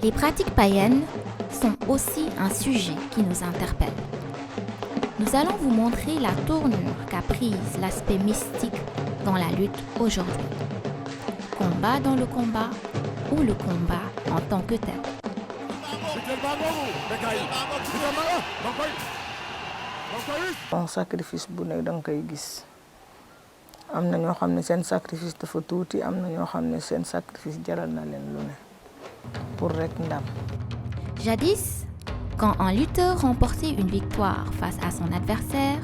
Les pratiques païennes sont aussi un sujet qui nous interpelle. Nous allons vous montrer la tournure qu'a prise l'aspect mystique dans la lutte aujourd'hui. Combat dans le combat ou le combat en tant que tel. Bon sacrifice bu nekk danga koy gis am na ñoo xam ne seen sacrifice dafa tuuti am na ñoo xam ne seen sacrifice jaral na leen lu ne pour rek ndam. Jadis, quand un lutteur remportait une victoire face à son adversaire,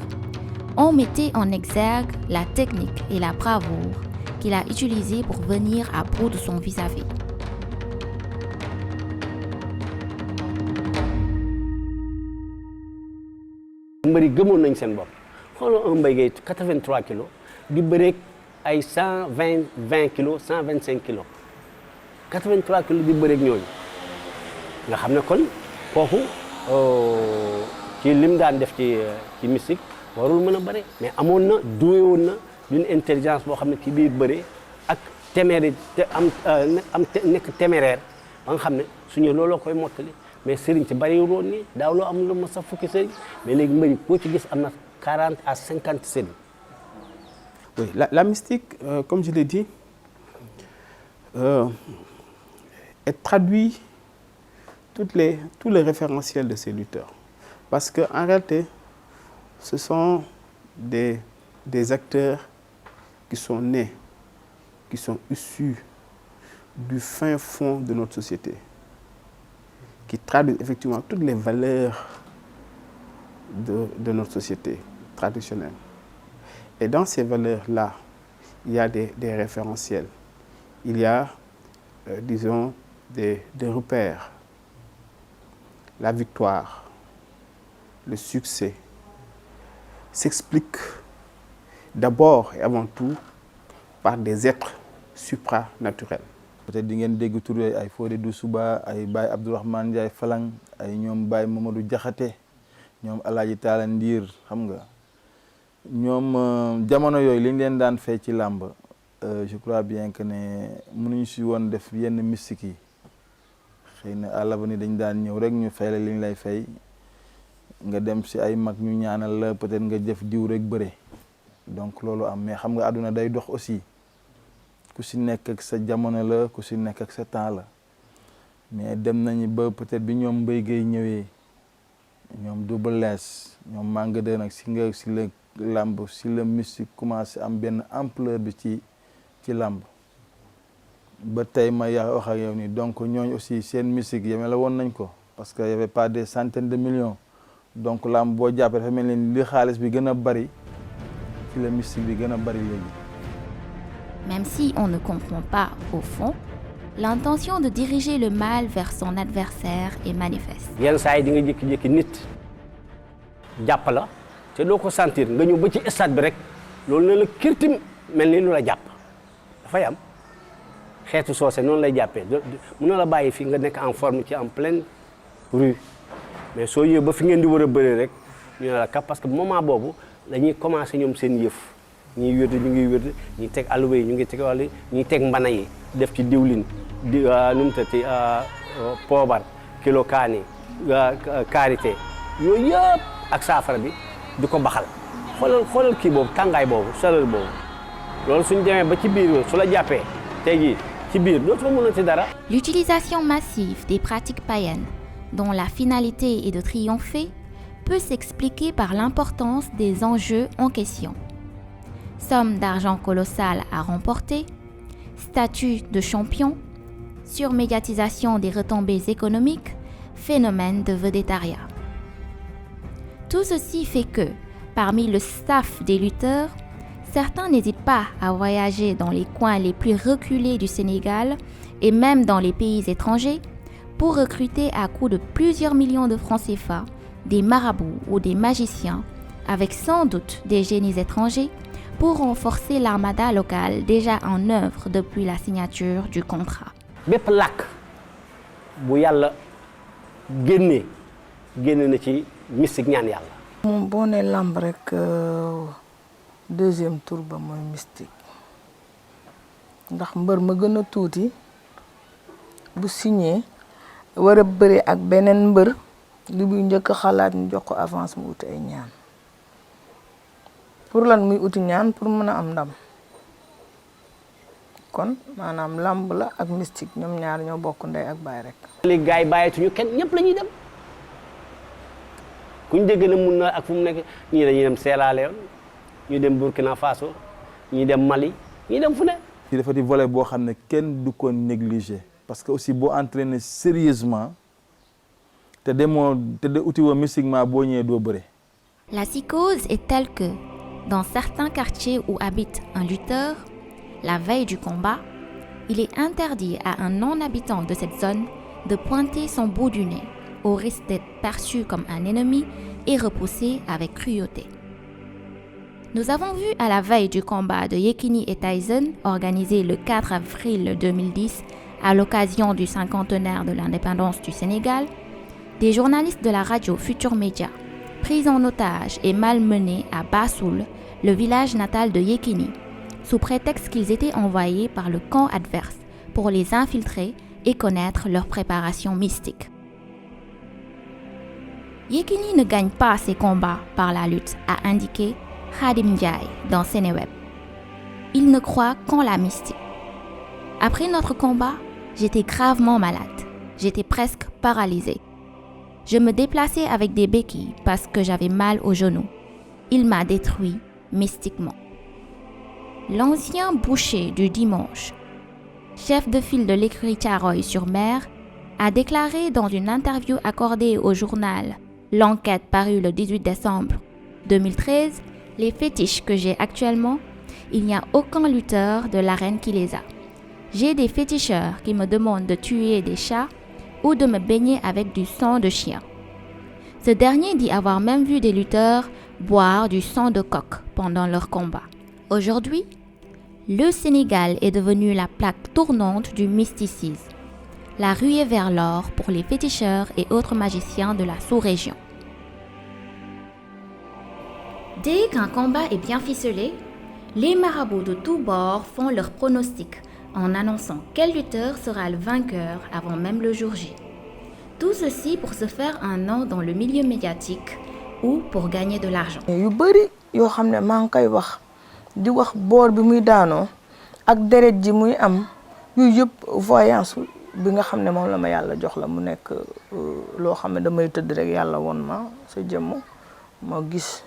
on mettait en exergue la technique et la bravoure qu'il a utilisée pour venir à bout de son vis-à-vis. mbëri gëmoon nañ seen bopp xoolal un Mbaye Gueye 83 kilos di bëreeg ay 20 kilos 125 kilos 83 kilos di bëreeg ñooñu nga xam ne kon kooku ci lim daan def ci mystique warul mën a bëre mais amoon na doué woon na d'une intelligence boo xam ne ci biir bëre ak téméraire te nekk téméraire ba nga xam ne suñu looloo koy mottali mais sëriñ ci bari woon ni daaw loo am lu ma sa fukki sëriñ mais léegi mbëri koo ci gis am na 40 à 50 sëriñ. Oui, la mystique, comme je l'ai dit, elle traduit tous les référentiels de ces lutteurs. Parce qu'en réalité, ce sont des acteurs qui sont nés, qui sont issus du fin fond de notre société, qui traduisent effectivement toutes les valeurs de notre société traditionnelle. Et dans ces valeurs-là, il y a des référentiels. Il y a, disons, des repères. La victoire, le succès s'expliquent d'abord et avant tout par des êtres supranaturels. Peut-être di ngeen dégg tur ay Fodé Doussouba ay Baye Abdourahmane Ndiaye Falang ay ñoom Baye Mamadou Diakhaté ñoom Alaaji Taala Ndiir xam nga ñoom jamono yooyu li ñu leen daan fay ci làmb je crois bien que ne mënuñu si woon def yenn mystique yi xëy na à l'avenir dañ daan ñëw rek ñu fay la li ñu lay fay nga dem si ay mag ñu ñaanal la peut-être nga jëf diw rek bëre donc loolu am mais xam nga àdduna day dox aussi ku si nekk ak sa jamono la ku si nekk ak sa temps la mais dem nañu ba peut-être bi ñoom Mbaye Gueye ñëwee ñoom Double Less ñoom Manga 2 nag si la làmb si la mystique commencé am benn ampleur bi ci làmb ba tey ma wax ak yow nii donc ñooñu aussi seen musique yeme la woon nañ ko parce que y avait pas des centaines de millions donc làmb boo jàppee dafa mel ni li xaalis bi gën a bari ci la mystique bi gën a bari léegi. Même si on ne comprend pas au fond, l'intention de diriger le mal vers son adversaire est manifeste. yenn saa yi di nga jékki-jékki nit jàpp la te doo ko sentir nga ñëw ba ci stade bi rek loolu ne la kirtim mel ni lu la jàpp dafay am xeetu soose noonu lay jàppee mën na la bàyyi fii nga nekk en forme ci en pleine rue mais soo yëg ba fi ngeen di war a bëree rek ñu ne la kap parce que moment boobu dañuy commencé ñoom seen yëf ñuy wérd ñu ngi wérd ñuy teg alluwa yi ñu ngi teg wàll ñuy teg mbana yi def ci diwlin di nu mu tëddee poobar kilo kaani karité yooyu yëpp ak saafara bi di ko baxal xoolal kii boobu tàngaay boobu chaleur boobu loolu suñu demee ba ci biir su la jàppee tey jii ci biir dootoo mën a ci dara. L'utilisation massive des pratiques païennes, dont la finalité est de triompher, peut s'expliquer par l'importance des enjeux en question. Somme d'argent colossale à remporter, statut de champion, surmédiatisation des retombées économiques, phénomène de vedettariat. Tout ceci fait que, parmi le staff des lutteurs, certains n'hésitent pas à voyager dans les coins les plus reculés du Sénégal et même dans les pays étrangers pour recruter à coût de plusieurs millions de francs CFA des marabouts ou des magiciens avec sans doute des génies étrangers pour renforcer l'armada locale déjà en œuvre depuis la signature du contrat. bépp làkk bu yàlla génne na ci mystique ñaan yàlla. moom boo nee lamb rek deuxième tour ba mooy mystique ndax mbër ma gën a tuuti bu signé war a bëre ak beneen mbër li buy njëkk xalaat ñu jox ko avance mu uti ay ñaan pour lan muy uti ñaan pour mën a am ndam kon maanaam lamb la ak mystique ñoom ñaar ñoo bokk ndey ak baay rek. léegi gars yi bàyyeetuñu kenn ñëpp la ñuy dem kuñ dégg na mun na ak fu mu nekk ñii dañuy dem Sierra Leone ñu dem Burkina Faso ñii dem Mali ñii dem fu ne. ci dafa di volet boo xam ne kenn du ko négliger parce que aussi boo entraîné sérieusement te demoo te de uti woo mystiquement boo ñëwee doo bëre. La psychose est telle que, dans certains quartiers où habite un lutteur, la veille du combat, il est interdit à un non-habitant de cette zone de pointer son bout du nez, au risque d'être perçu comme un ennemi et repoussé avec cruauté. Nous avons vu à la veille du combat de Yekini et Tyson, organisé le 4 avril 2010 à l'occasion du cinquantenaire de l'indépendance du Sénégal, des journalistes de la radio Futur Média pris en otage et malmenés à Bassoul, le village natal de Yekini, sous prétexte qu'ils étaient envoyés par le camp adverse pour les infiltrer et connaître leur préparation mystique. Yekini ne gagne pas ses combats par la lutte, a indiqué Khadim Ndiaye dans Sénéweb. Il ne croit qu'en la mystique. Après notre combat, j'étais gravement malade. J'étais presque paralysée. Je me déplaçais avec des béquilles parce que j'avais mal au genou. Il m'a détruit mystiquement. L'ancien boucher du dimanche, chef de file de l'écurie Thiaroye-sur-Mer, a déclaré dans une interview accordée au journal L'Enquête paru le 18 décembre 2013, les fétiches que j'ai actuellement, il n'y a aucun lutteur de l'arène qui les a. J'ai des féticheurs qui me demandent de tuer des chats ou de me baigner avec du sang de chien. Ce dernier dit avoir même vu des lutteurs boire du sang de coq pendant leur combat. Aujourd'hui, le Sénégal est devenu la plaque tournante du mysticisme, la ruée vers l'or pour les féticheurs et autres magiciens de la sous-région. Dès qu'un combat est bien ficelé, les marabouts de tous bords font leurs pronostics en annonçant quel lutteur sera le vainqueur avant même le jour J. Tout ceci pour se faire un nom dans le milieu médiatique ou pour gagner de l'argent. yu bari yoo xam ne maa ngi koy wax di wax boor bi muy daanoo ak deret ji muy am yu yëpp voyance bi nga xam ne moom la ma yàlla jox la mu nekk loo xam ne damay tëdd rek yàlla woon ma sa jëmm ma gis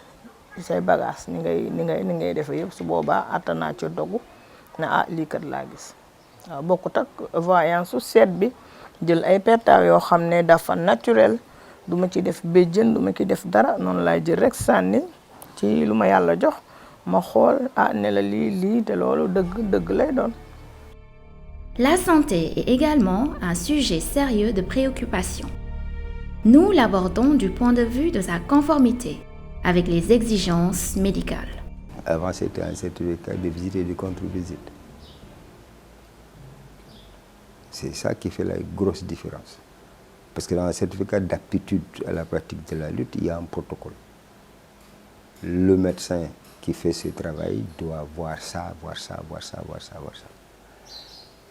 say bagage ni ngay defee yëpp su boobaa attanaa ci dogu ne lii kat laa gis waaw bokkut ak voyance su seet bi jël ay pertaaw yoo xam ne dafa naturel du ma ci def béjjën du ma ci def dara noonu laay jël rek sànni ci lu ma yàlla jox ma xool ne la lii te loolu dëgg lay doon. La santé est également un sujet sérieux de préoccupation. Nous l'abordons du point de vue de sa conformité avec les exigences médicales. Avant, c'était un certificat de visite et de contre-visite. C'est ça qui fait la grosse différence. Parce que dans un certificat d'aptitude à la pratique de la lutte, il y a un protocole. Le médecin qui fait ce travail doit voir ça.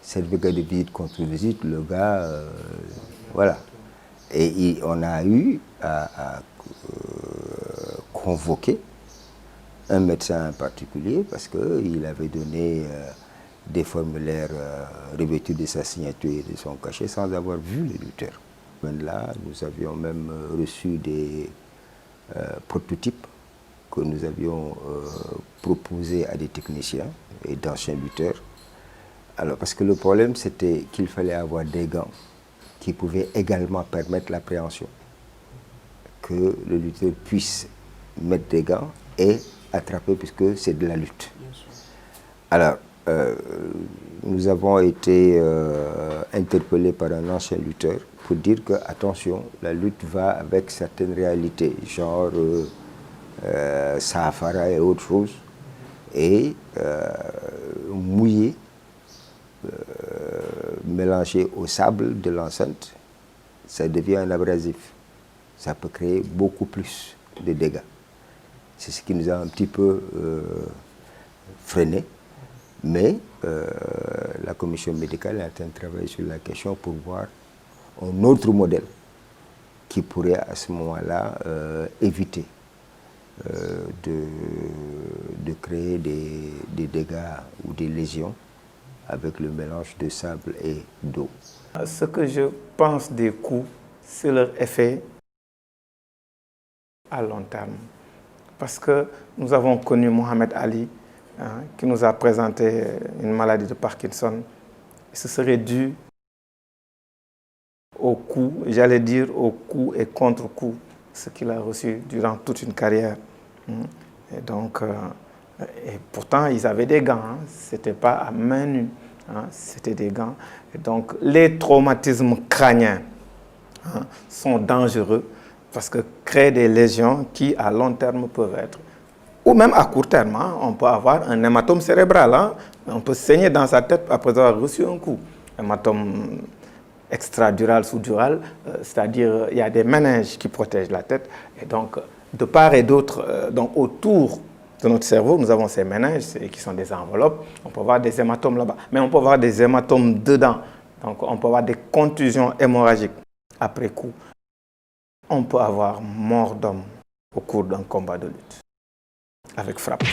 Certificat de visite contre visite, le gars, voilà. Et on a eu à convoquer un médecin en particulier parce qu'il avait donné des formulaires revêtus de sa signature et de son cachet sans avoir vu le lutteur. Là, nous avions même reçu des prototypes que nous avions proposés à des techniciens et d'anciens lutteurs. Alors, parce que le problème, c'était qu'il fallait avoir des gants qui pouvaient également permettre l'appréhension. Que le lutteur puisse mettre des gants et attraper, puisque c'est de la lutte. Alors, nous avons été interpellés par un ancien lutteur pour dire que, attention, la lutte va avec certaines réalités, genre Sahara et autres choses, et mouillé, mélangé au sable de l'enceinte, ça devient un abrasif. Ça peut créer beaucoup plus de dégâts. C'est ce qui nous a un petit peu freiné. Mais la commission médicale est en train de travailler sur la question pour voir un autre modèle qui pourrait à ce moment-là éviter de créer des dégâts ou des lésions avec le mélange de sable et d'eau. Ce que je pense des coups, c'est leur effet à long terme. Parce que nous avons connu Mohamed Ali, qui nous a présenté une maladie de Parkinson. Et ce serait dû au coup, j'allais dire au coup et contre-coup, ce qu'il a reçu durant toute une carrière. Et donc, et pourtant, ils avaient des gants, ce n'était pas à main nue, c'était des gants. Et donc, les traumatismes crâniens sont dangereux parce que créent des lésions qui, à long terme, peuvent être, ou même à court terme, on peut avoir un hématome cérébral. On peut saigner dans sa tête après avoir reçu un coup. Hématome extradural, sous-dural, c'est-à-dire il y a des méninges qui protègent la tête. Et donc, de part et d'autre, donc autour de notre cerveau, nous avons ces méninges qui sont des enveloppes. On peut avoir des hématomes là-bas, mais on peut avoir des hématomes dedans. Donc, on peut avoir des contusions hémorragiques après coup. On peut avoir mort d'homme au cours d'un combat de lutte avec frappe.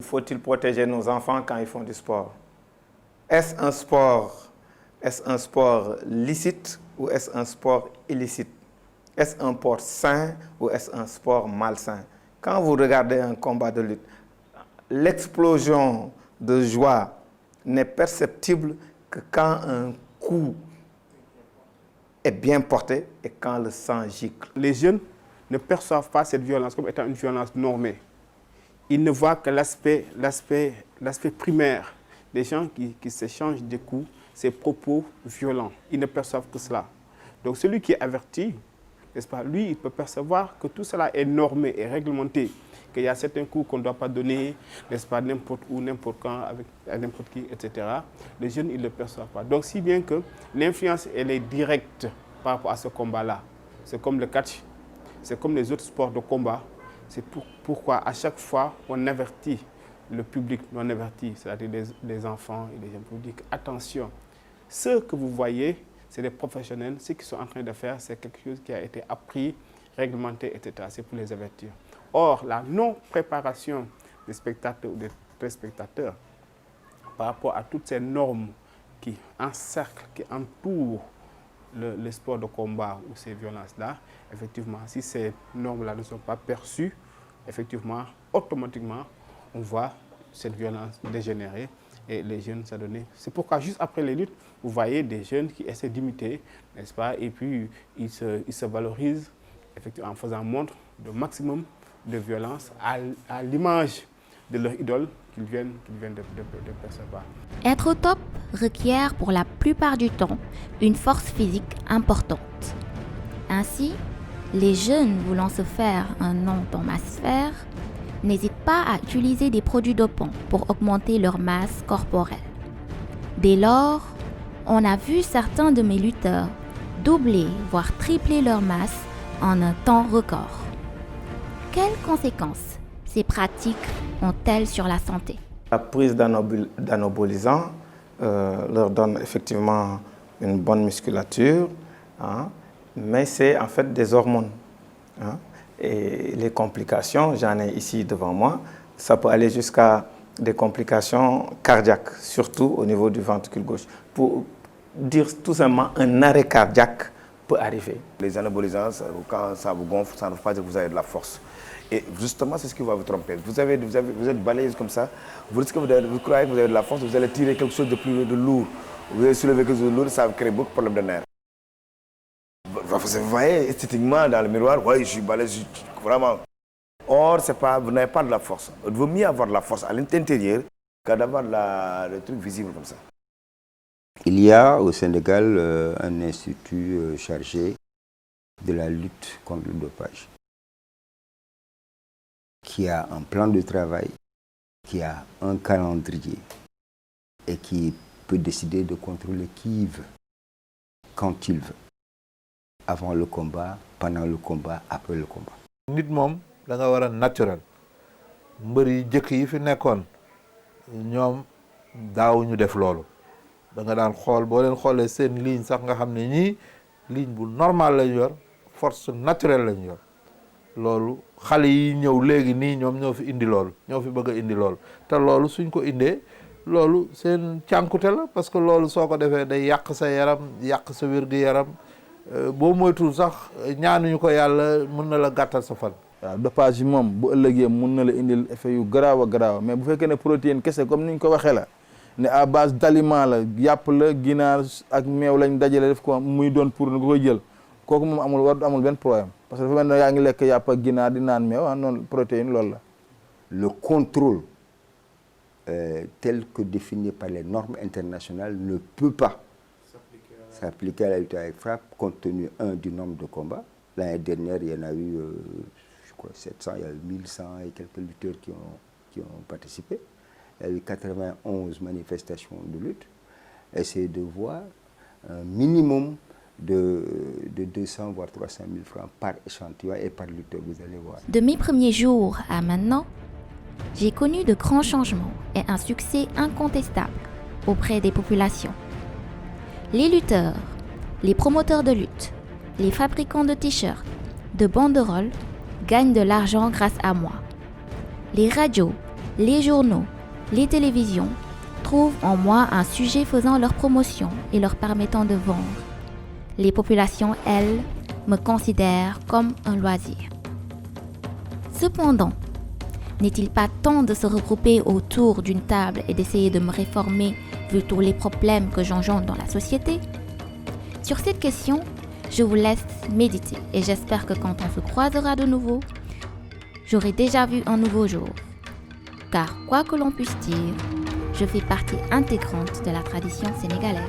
Faut-il protéger nos enfants quand ils font du sport? Est-ce un sport licite ou est-ce un sport illicite? Est-ce un sport sain ou est-ce un sport malsain? Quand vous regardez un combat de lutte, l'explosion de joie n'est perceptible que quand un coup est bien porté et quand le sang gicle. Les jeunes ne perçoivent pas cette violence comme étant une violence normée. Ils ne voient que l'aspect primaire des gens qui s'échangent des coups, ces propos violents. Ils ne perçoivent que cela. Donc celui qui est averti, n'est-ce pas, lui, il peut percevoir que tout cela est normé et réglementé, qu'il y a certains coups qu'on ne doit pas donner, n'est-ce pas, n'importe où, n'importe quand, à n'importe qui, etc. Les jeunes, ils ne le perçoivent pas. Donc si bien que l'influence, elle est directe par rapport à ce combat-là. C'est comme le catch, c'est comme les autres sports de combat. C'est pourquoi à chaque fois, on avertit le public, on avertit, c'est-à-dire les enfants et les jeunes publics. Attention, ce que vous voyez, c'est des professionnels. Ce qu'ils sont en train de faire, c'est quelque chose qui a été appris, réglementé, etc. C'est pour les avertir. Or, la non-préparation des spectateurs ou des téléspectateurs par rapport à toutes ces normes qui encerclent, qui entourent le sport de combat ou ces violences-là, effectivement, si ces normes-là ne sont pas perçues, effectivement, automatiquement, on voit cette violence dégénérer et les jeunes s'adonner. C'est pourquoi, juste après les luttes, vous voyez des jeunes qui essaient d'imiter, n'est-ce pas, et puis ils se valorisent, effectivement, en faisant montre de maximum de violence à l'image de leur idole qu'ils viennent de percevoir. Être au top requiert pour la plupart du temps une force physique importante. Ainsi, les jeunes voulant se faire un nom dans ma sphère n'hésitent pas à utiliser des produits dopants pour augmenter leur masse corporelle. Dès lors, on a vu certains de mes lutteurs doubler, voire tripler leur masse en un temps record. Quelles conséquences ces pratiques ont-elles sur la santé? La prise d'anabolisants leur donne effectivement une bonne musculature, mais c'est en fait des hormones. Et les complications, j'en ai ici devant moi, ça peut aller jusqu'à des complications cardiaques, surtout au niveau du ventricule gauche. Pour dire tout simplement, un arrêt cardiaque peut arriver. Les anabolisants, quand ça vous gonfle, ça ne veut pas dire que vous avez de la force. Et justement, c'est ce qui va vous tromper. Vous êtes balayé comme ça, vous croyez que vous avez de la force, vous allez tirer quelque chose de lourd. Vous allez soulever quelque chose de lourd, ça va créer beaucoup de problèmes de nerfs. Vous voyez esthétiquement dans le miroir, ouais, je suis balayé, vraiment. Or, vous n'avez pas de la force. Il vaut mieux avoir de la force à l'intérieur qu'à d'avoir le truc visible comme ça. Il y a au Sénégal un institut chargé de la lutte contre le dopage, qui a un plan de travail, qui a un calendrier et qui peut décider de contrôler qui il veut, quand il veut, avant le combat, pendant le combat, après le combat. Nit moom da nga war a naturel mbër yi jëkk yi fi nekkoon ñoom daawuñu def loolu da nga daan xool boo leen xoolee seen ligne sax nga xam ne ñii ligne bu normal lañu yor force naturelle lañu yor loolu xale yi ñëw léegi nii ñoom ñoo fi indi loolu ñoo fi bëgg a indi loolu te loolu suñ ko indee loolu seen cànkute la parce que loolu soo ko defee day yàq sa yaram yàq sa wér-gu-yaram boo moytul sax ñaanuñu ko yàlla mën na la gàttal sa fan. waaw dopage yi moom bu ëllëgee mun na la indil effet yu garaaw a garaaw mais bu fekkee ne protéine kese comme ni ñu ko waxee la ne à base d'aliments la yàpp la ginaar ak meew lañ dajale def ko muy doon pour nga koy jël kooku moom amul benn problème parce que dafa mel ne yaa ngi lekk yàpp ak ginaar di naan meew noonu protéine loolu la. Le contrôle tel que défini par les normes internationales ne peut pas s'appliquer à la lutte avec frappe compte tenu du nombre de combats. L'année dernière, il y en a eu, je crois, 700, il y a eu 1100 et quelques lutteurs qui ont participé. Il y a eu 91 manifestations de lutte. Essayez de voir un minimum de 200 voire 300 000 francs par échantillon et par lutteur, vous allez voir. De mes premiers jours à maintenant, j'ai connu de grands changements et un succès incontestable auprès des populations. Les lutteurs, les promoteurs de lutte, les fabricants de t-shirts, de banderoles gagnent de l'argent grâce à moi. Les radios, les journaux, les télévisions trouvent en moi un sujet faisant leur promotion et leur permettant de vendre. Les populations, elles, me considèrent comme un loisir. Cependant, n'est-il pas temps de se regrouper autour d'une table et d'essayer de me réformer vu tous les problèmes que j'engendre dans la société? Sur cette question, je vous laisse méditer et j'espère que quand on se croisera de nouveau, j'aurai déjà vu un nouveau jour. Car quoi que l'on puisse dire, je fais partie intégrante de la tradition sénégalaise.